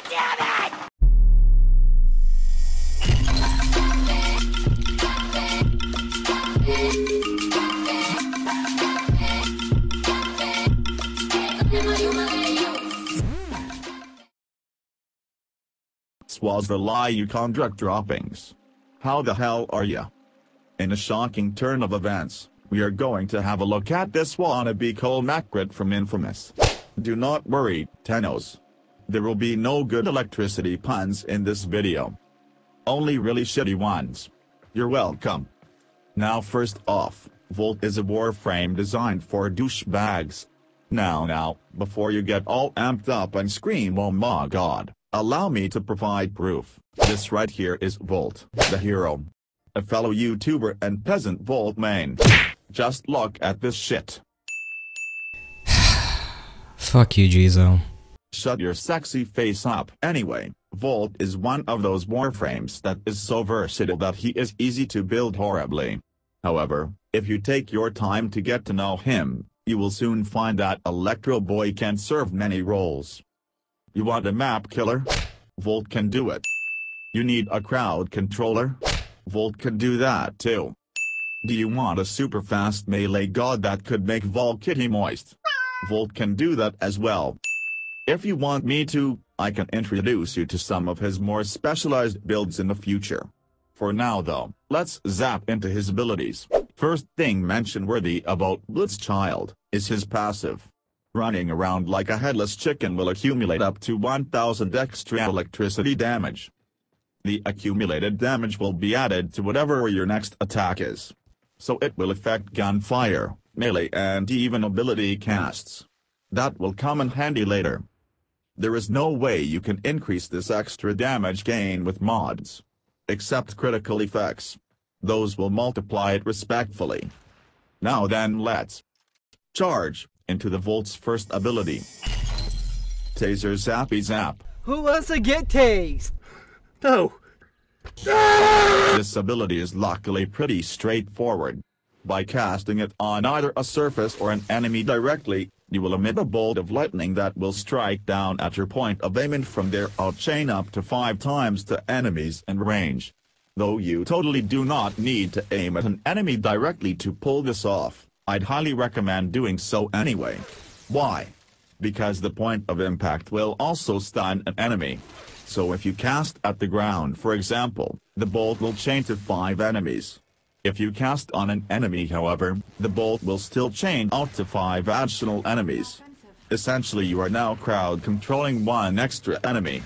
Damn it! Was the lie you contract droppings. How the hell are ya? In a shocking turn of events, we are going to have a look at this wannabe Cole Macrit from Infamous. Do not worry, Tennos. There will be no good electricity puns in this video. Only really shitty ones. You're welcome. Now first off, Volt is a warframe designed for douchebags. Now, before you get all amped up and scream oh my god, allow me to provide proof. This right here is VoltTheHero, a fellow YouTuber and peasant Volt main. Just look at this shit. Fuck you, Jizo. Shut your sexy face up. Anyway, Volt is one of those warframes that is so versatile that he is easy to build horribly. However, if you take your time to get to know him, you will soon find that Electro Boy can serve many roles. You want a map killer? Volt can do it. You need a crowd controller? Volt can do that too. Do you want a super fast melee god that could make Vol Kitty moist? Volt can do that as well. If you want me to, I can introduce you to some of his more specialized builds in the future. For now though, let's zap into his abilities. First thing mention worthy about Blitzchild is his passive. Running around like a headless chicken will accumulate up to 1000 extra electricity damage. The accumulated damage will be added to whatever your next attack is. So it will affect gunfire, melee and even ability casts. That will come in handy later. There is no way you can increase this extra damage gain with mods. Except critical effects. Those will multiply it respectfully. Now then let's charge into the Volt's first ability. Taser Zappy Zap. Who wants to get tased? No. This ability is luckily pretty straightforward. By casting it on either a surface or an enemy directly, you will emit a bolt of lightning that will strike down at your point of aim and from there outchain up to 5 times to enemies in range. Though you totally do not need to aim at an enemy directly to pull this off, I'd highly recommend doing so anyway. Why? Because the point of impact will also stun an enemy. So if you cast at the ground for example, the bolt will chain to 5 enemies. If you cast on an enemy however, the bolt will still chain out to 5 additional enemies. Essentially you are now crowd controlling 1 extra enemy.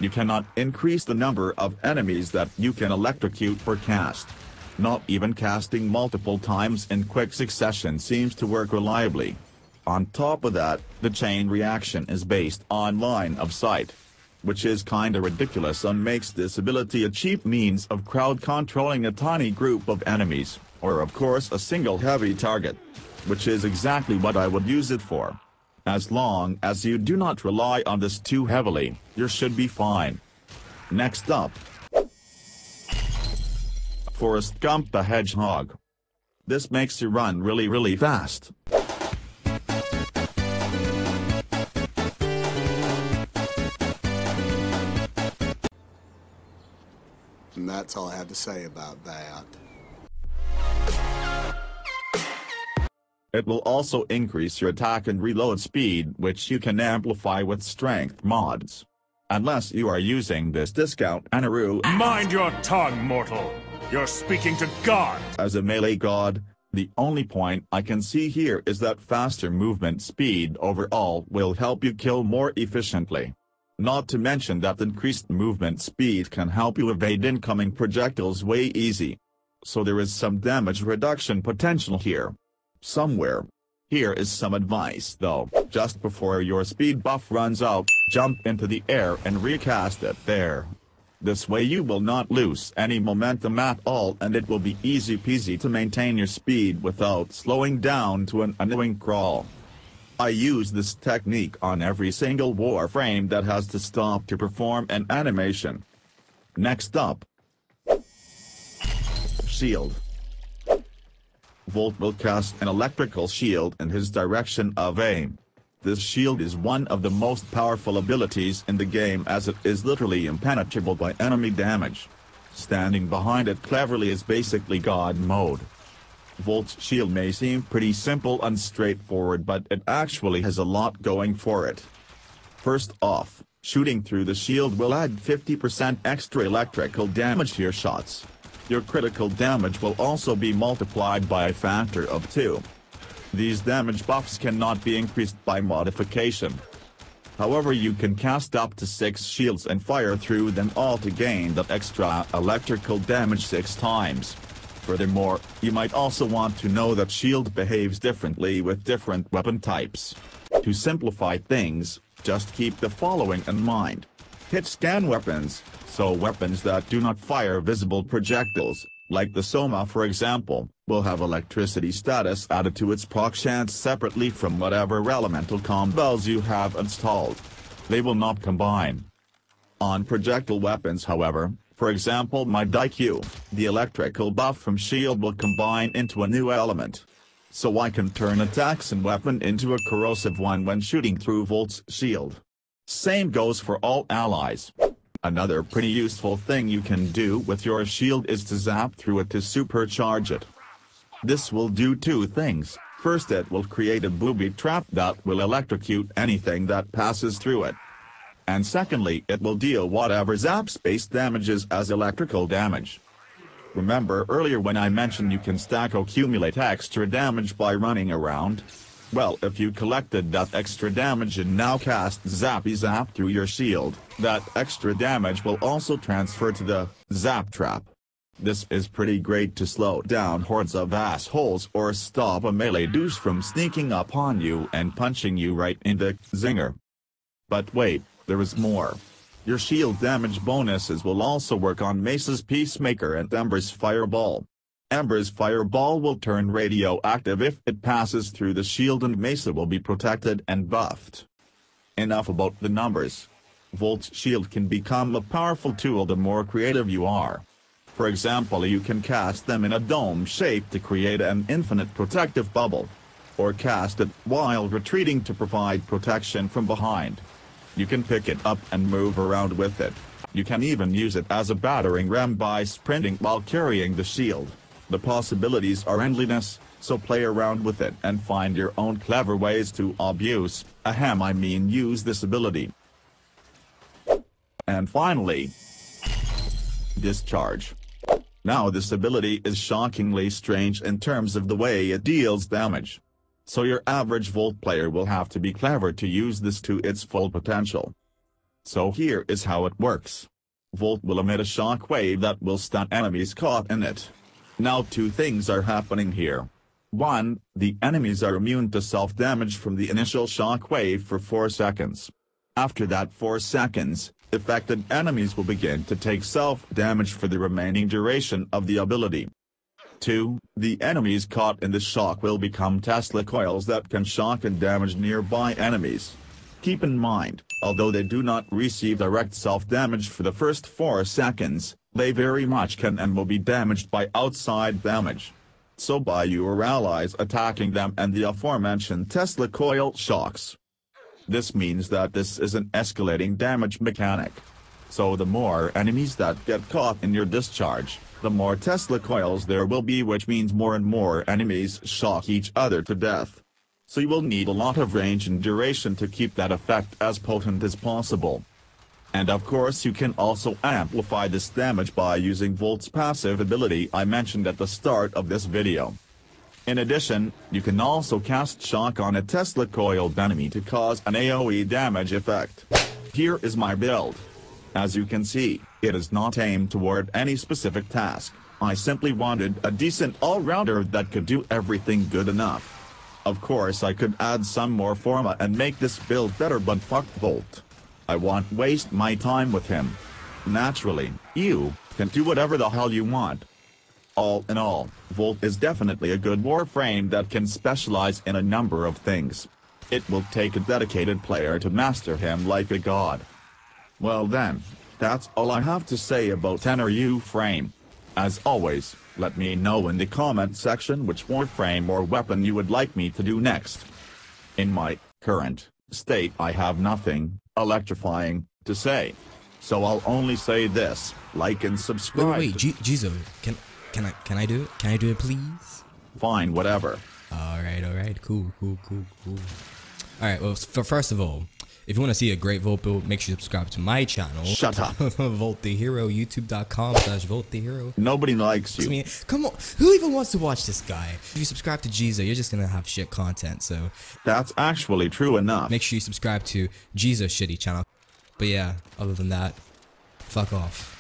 You cannot increase the number of enemies that you can electrocute per cast. Not even casting multiple times in quick succession seems to work reliably. On top of that, the chain reaction is based on line of sight, which is kinda ridiculous and makes this ability a cheap means of crowd controlling a tiny group of enemies, or of course a single heavy target. Which is exactly what I would use it for. As long as you do not rely on this too heavily, you should be fine. Next up, Forrest Gump the Hedgehog. This makes you run really fast. And that's all I have to say about that. It will also increase your attack and reload speed, which you can amplify with strength mods. Unless you are using this discount Anaru Mind your tongue, mortal! You're speaking to God! As a melee god, the only point I can see here is that faster movement speed overall will help you kill more efficiently. Not to mention that increased movement speed can help you evade incoming projectiles way easy. So there is some damage reduction potential here. Somewhere. Here is some advice though. Just before your speed buff runs out, jump into the air and recast it there. This way you will not lose any momentum at all and it will be easy peasy to maintain your speed without slowing down to an annoying crawl. I use this technique on every single warframe that has to stop to perform an animation. Next up, Shield. Volt will cast an electrical shield in his direction of aim. This shield is one of the most powerful abilities in the game as it is literally impenetrable by enemy damage. Standing behind it cleverly is basically God mode. Volt's shield may seem pretty simple and straightforward, but it actually has a lot going for it. First off, shooting through the shield will add 50% extra electrical damage to your shots. Your critical damage will also be multiplied by a factor of 2. These damage buffs cannot be increased by modification. However, you can cast up to 6 shields and fire through them all to gain that extra electrical damage 6 times. Furthermore, you might also want to know that shield behaves differently with different weapon types. To simplify things, just keep the following in mind. Hit scan weapons, so weapons that do not fire visible projectiles, like the Soma for example, will have electricity status added to its proc chance separately from whatever elemental combos you have installed. They will not combine. On projectile weapons however, for example my Daikyu, the electrical buff from shield will combine into a new element. So I can turn attacks and weapon into a corrosive one when shooting through Volt's shield. Same goes for all allies. Another pretty useful thing you can do with your shield is to zap through it to supercharge it. This will do 2 things. First, it will create a booby trap that will electrocute anything that passes through it. And secondly, it will deal whatever zap space damages as electrical damage. Remember earlier when I mentioned you can stack accumulate extra damage by running around? Well, if you collected that extra damage and now cast Zappy Zap through your shield, that extra damage will also transfer to the Zap Trap. This is pretty great to slow down hordes of assholes or stop a melee douche from sneaking up on you and punching you right in the zinger. But wait, there is more. Your shield damage bonuses will also work on Mace's Peacemaker and Ember's Fireball. Ember's Fireball will turn radioactive if it passes through the shield and Mesa will be protected and buffed. Enough about the numbers. Volt's shield can become a powerful tool the more creative you are. For example, you can cast them in a dome shape to create an infinite protective bubble. Or cast it while retreating to provide protection from behind. You can pick it up and move around with it. You can even use it as a battering ram by sprinting while carrying the shield. The possibilities are endless, so play around with it and find your own clever ways to use this ability. And finally, Discharge. Now this ability is shockingly strange in terms of the way it deals damage. So your average Volt player will have to be clever to use this to its full potential. So here is how it works. Volt will emit a shock wave that will stun enemies caught in it. Now 2 things are happening here. 1, the enemies are immune to self-damage from the initial shock wave for 4 seconds. After that 4 seconds, affected enemies will begin to take self-damage for the remaining duration of the ability. 2, the enemies caught in the shock will become Tesla coils that can shock and damage nearby enemies. Keep in mind, although they do not receive direct self-damage for the first 4 seconds, they very much can and will be damaged by outside damage. So by you or allies attacking them and the aforementioned Tesla coil shocks. This means that this is an escalating damage mechanic. So the more enemies that get caught in your discharge, the more Tesla coils there will be, which means more and more enemies shock each other to death. So you will need a lot of range and duration to keep that effect as potent as possible. And of course you can also amplify this damage by using Volt's passive ability I mentioned at the start of this video. In addition, you can also cast shock on a Tesla coiled enemy to cause an AoE damage effect. Here is my build. As you can see, it is not aimed toward any specific task. I simply wanted a decent all-rounder that could do everything good enough. Of course I could add some more forma and make this build better, but fuck Volt. I won't waste my time with him. Naturally, you can do whatever the hell you want. All in all, Volt is definitely a good warframe that can specialize in a number of things. It will take a dedicated player to master him like a god. Well then, that's all I have to say about Tenno frame. As always, let me know in the comment section which warframe or weapon you would like me to do next. In my current state I have nothing electrifying to say. So I'll only say this: like and subscribe. Wait, Jizo, can I do it? Can I do it, please? Fine, whatever. Alright, cool. Alright, well, first of all, if you want to see a great Volt build, make sure you subscribe to my channel. Shut up. VoltTheHero, youtube.com/VoltTheHero. Nobody likes you. I mean, come on, who even wants to watch this guy? If you subscribe to Jizo, you're just gonna have shit content, so That's actually true enough. make sure you subscribe to Jizo's shitty channel. But yeah, other than that, fuck off.